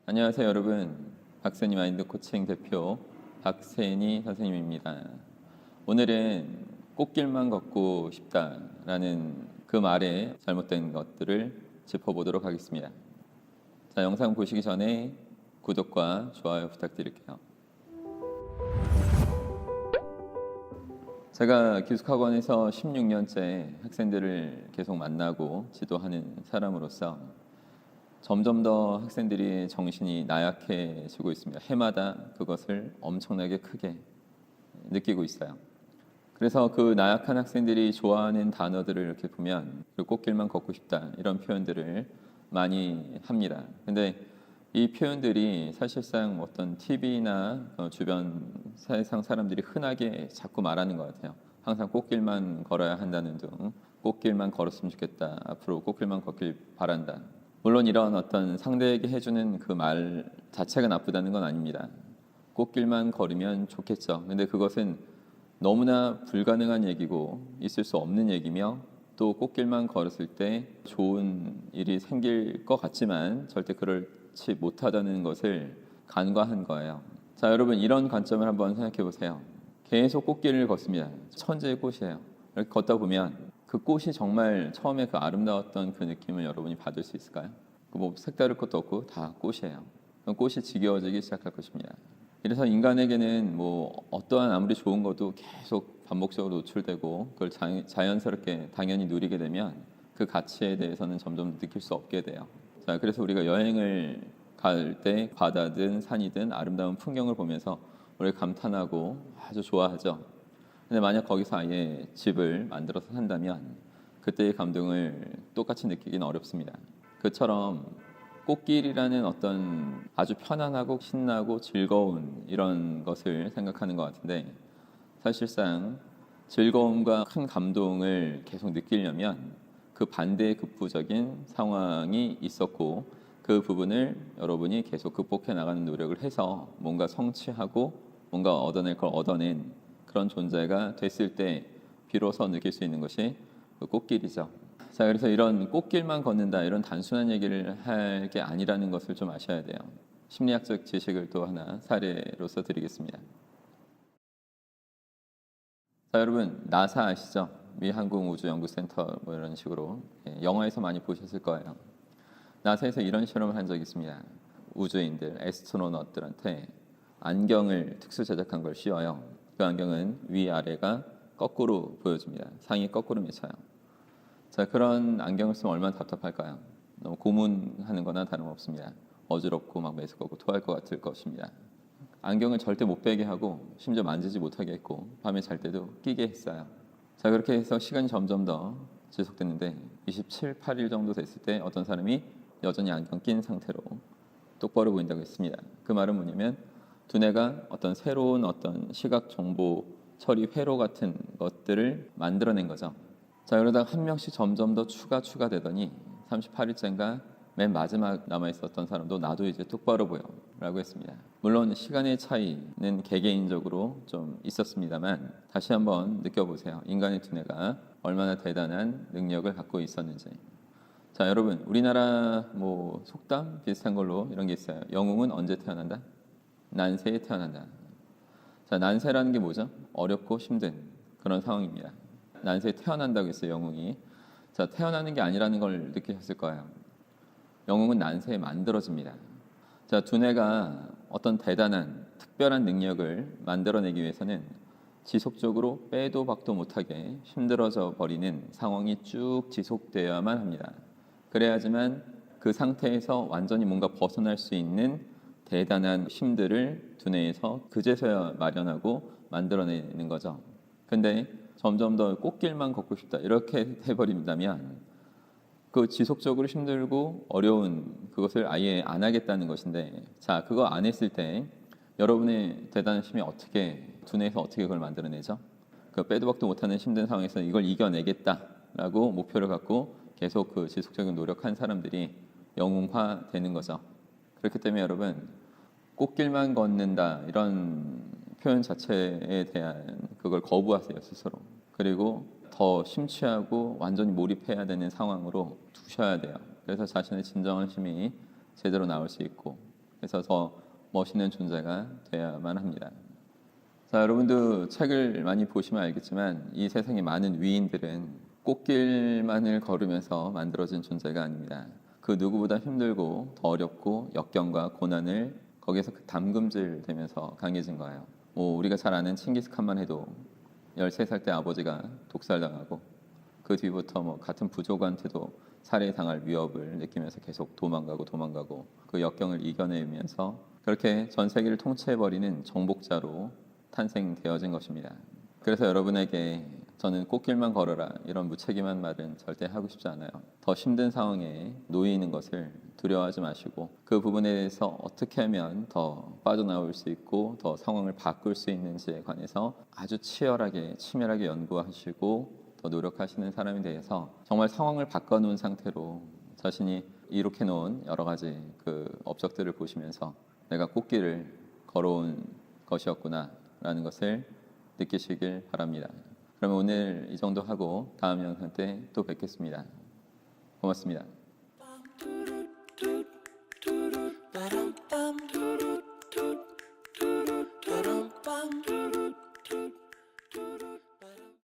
안녕하세요 여러분. 박세니 마인드 코칭 대표 박세니 선생님입니다. 오늘은 꽃길만 걷고 싶다라는 그 말에 잘못된 것들을 짚어보도록 하겠습니다. 자, 영상 보시기 전에 구독과 좋아요 부탁드릴게요. 제가 기숙학원에서 16년째 학생들을 계속 만나고 지도하는 사람으로서 점점 더 학생들이 정신이 나약해지고 있습니다. 해마다 그것을 엄청나게 크게 느끼고 있어요. 그래서 그 나약한 학생들이 좋아하는 단어들을 이렇게 보면 꽃길만 걷고 싶다 이런 표현들을 많이 합니다. 근데 이 표현들이 사실상 어떤 TV나 주변 세상 사람들이 흔하게 자꾸 말하는 것 같아요. 항상 꽃길만 걸어야 한다는 등 꽃길만 걸었으면 좋겠다. 앞으로 꽃길만 걷길 바란다. 물론 이런 어떤 상대에게 해주는 그 말 자체가 나쁘다는 건 아닙니다. 꽃길만 걸으면 좋겠죠. 근데 그것은 너무나 불가능한 얘기고 있을 수 없는 얘기며 또 꽃길만 걸었을 때 좋은 일이 생길 것 같지만 절대 그렇지 못하다는 것을 간과한 거예요. 자, 여러분 이런 관점을 한번 생각해 보세요. 계속 꽃길을 걷습니다. 천재의 꽃이에요. 이렇게 걷다 보면 그 꽃이 정말 처음에 그 아름다웠던 그 느낌을 여러분이 받을 수 있을까요? 뭐 색다를 것도 없고 다 꽃이에요. 그럼 꽃이 지겨워지기 시작할 것입니다. 그래서 인간에게는 뭐 어떠한 아무리 좋은 것도 계속 반복적으로 노출되고 그걸 자연스럽게 당연히 누리게 되면 그 가치에 대해서는 점점 느낄 수 없게 돼요. 자, 그래서 우리가 여행을 갈 때 바다든 산이든 아름다운 풍경을 보면서 우리가 감탄하고 아주 좋아하죠. 근데 만약 거기서 아예 집을 만들어서 산다면 그때의 감동을 똑같이 느끼기는 어렵습니다. 그처럼 꽃길이라는 어떤 아주 편안하고 신나고 즐거운 이런 것을 생각하는 것 같은데 사실상 즐거움과 큰 감동을 계속 느끼려면 그 반대의 극부적인 상황이 있었고 그 부분을 여러분이 계속 극복해 나가는 노력을 해서 뭔가 성취하고 뭔가 얻어낼 걸 얻어낸 그런 존재가 됐을 때 비로소 느낄 수 있는 것이 그 꽃길이죠. 자, 그래서 이런 꽃길만 걷는다 이런 단순한 얘기를 할 게 아니라는 것을 좀 아셔야 돼요. 심리학적 지식을 또 하나 사례로서 드리겠습니다. 자, 여러분 나사 아시죠? 미 항공우주연구센터 뭐 이런 식으로 영화에서 많이 보셨을 거예요. 나사에서 이런 실험을 한 적이 있습니다. 우주인들, 애스트로넛들한테 안경을 특수 제작한 걸 씌워요. 그 안경은 위아래가 거꾸로 보여줍니다. 상이 거꾸로 맺혀요. 자, 그런 안경을 쓰면 얼마나 답답할까요? 너무 고문하는 거나 다름없습니다. 어지럽고 막 매스껍고 토할 것 같을 것입니다. 안경을 절대 못 빼게 하고 심지어 만지지 못하게 했고 밤에 잘 때도 끼게 했어요. 자, 그렇게 해서 시간이 점점 더 지속됐는데 27, 8일 정도 됐을 때 어떤 사람이 여전히 안경 낀 상태로 똑바로 보인다고 했습니다. 그 말은 뭐냐면 두뇌가 어떤 새로운 어떤 시각 정보 처리 회로 같은 것들을 만들어낸 거죠. 자, 그러다가 한 명씩 점점 더 추가되더니 38일째인가 맨 마지막 남아 있었던 사람도 나도 이제 똑바로 보여라고 했습니다. 물론 시간의 차이는 개개인적으로 좀 있었습니다만 다시 한번 느껴보세요. 인간의 두뇌가 얼마나 대단한 능력을 갖고 있었는지. 자, 여러분 우리나라 뭐 속담 비슷한 걸로 이런 게 있어요. 영웅은 언제 태어난다? 난세에 태어난다. 자, 난세라는 게 뭐죠? 어렵고 힘든 그런 상황입니다. 난세에 태어난다고 했어요, 영웅이. 자, 태어나는 게 아니라는 걸 느끼셨을 거예요. 영웅은 난세에 만들어집니다. 자, 두뇌가 어떤 대단한 특별한 능력을 만들어내기 위해서는 지속적으로 빼도 박도 못하게 힘들어져 버리는 상황이 쭉 지속되어야만 합니다. 그래야지만 그 상태에서 완전히 뭔가 벗어날 수 있는 대단한 힘들을 두뇌에서 그제서야 마련하고 만들어내는 거죠. 근데 점점 더 꽃길만 걷고 싶다 이렇게 해버린다면 그 지속적으로 힘들고 어려운 그것을 아예 안 하겠다는 것인데 자, 그거 안 했을 때 여러분의 대단한 힘이 어떻게 두뇌에서 어떻게 그걸 만들어내죠? 그 빼도 박도 못하는 힘든 상황에서 이걸 이겨내겠다라고 목표를 갖고 계속 그 지속적인 노력한 사람들이 영웅화 되는 거죠. 그렇기 때문에 여러분 꽃길만 걷는다 이런 표현 자체에 대한 그걸 거부하세요 스스로. 그리고 더 심취하고 완전히 몰입해야 되는 상황으로 두셔야 돼요. 그래서 자신의 진정한 힘이 제대로 나올 수 있고 그래서 더 멋있는 존재가 되어야만 합니다. 자, 여러분도 책을 많이 보시면 알겠지만 이 세상의 많은 위인들은 꽃길만을 걸으면서 만들어진 존재가 아닙니다. 그 누구보다 힘들고 더 어렵고 역경과 고난을 거기에서 그 담금질 되면서 강해진 거예요. 우리가 잘 아는 칭기스칸만 해도 13살 때 아버지가 독살당하고 그 뒤부터 같은 부족한테도 살해당할 위협을 느끼면서 계속 도망가고 그 역경을 이겨내면서 그렇게 전 세계를 통치해버리는 정복자로 탄생되어진 것입니다. 그래서 여러분에게 저는 꽃길만 걸어라 이런 무책임한 말은 절대 하고 싶지 않아요. 더 힘든 상황에 놓이는 것을 두려워하지 마시고 그 부분에 대해서 어떻게 하면 더 빠져나올 수 있고 더 상황을 바꿀 수 있는지에 관해서 아주 치밀하게 연구하시고 더 노력하시는 사람에 대해서 정말 상황을 바꿔놓은 상태로 자신이 이룩해 놓은 여러 가지 그 업적들을 보시면서 내가 꽃길을 걸어온 것이었구나 라는 것을 느끼시길 바랍니다. 그러면 오늘 이 정도 하고 다음 영상 때 또 뵙겠습니다. 고맙습니다.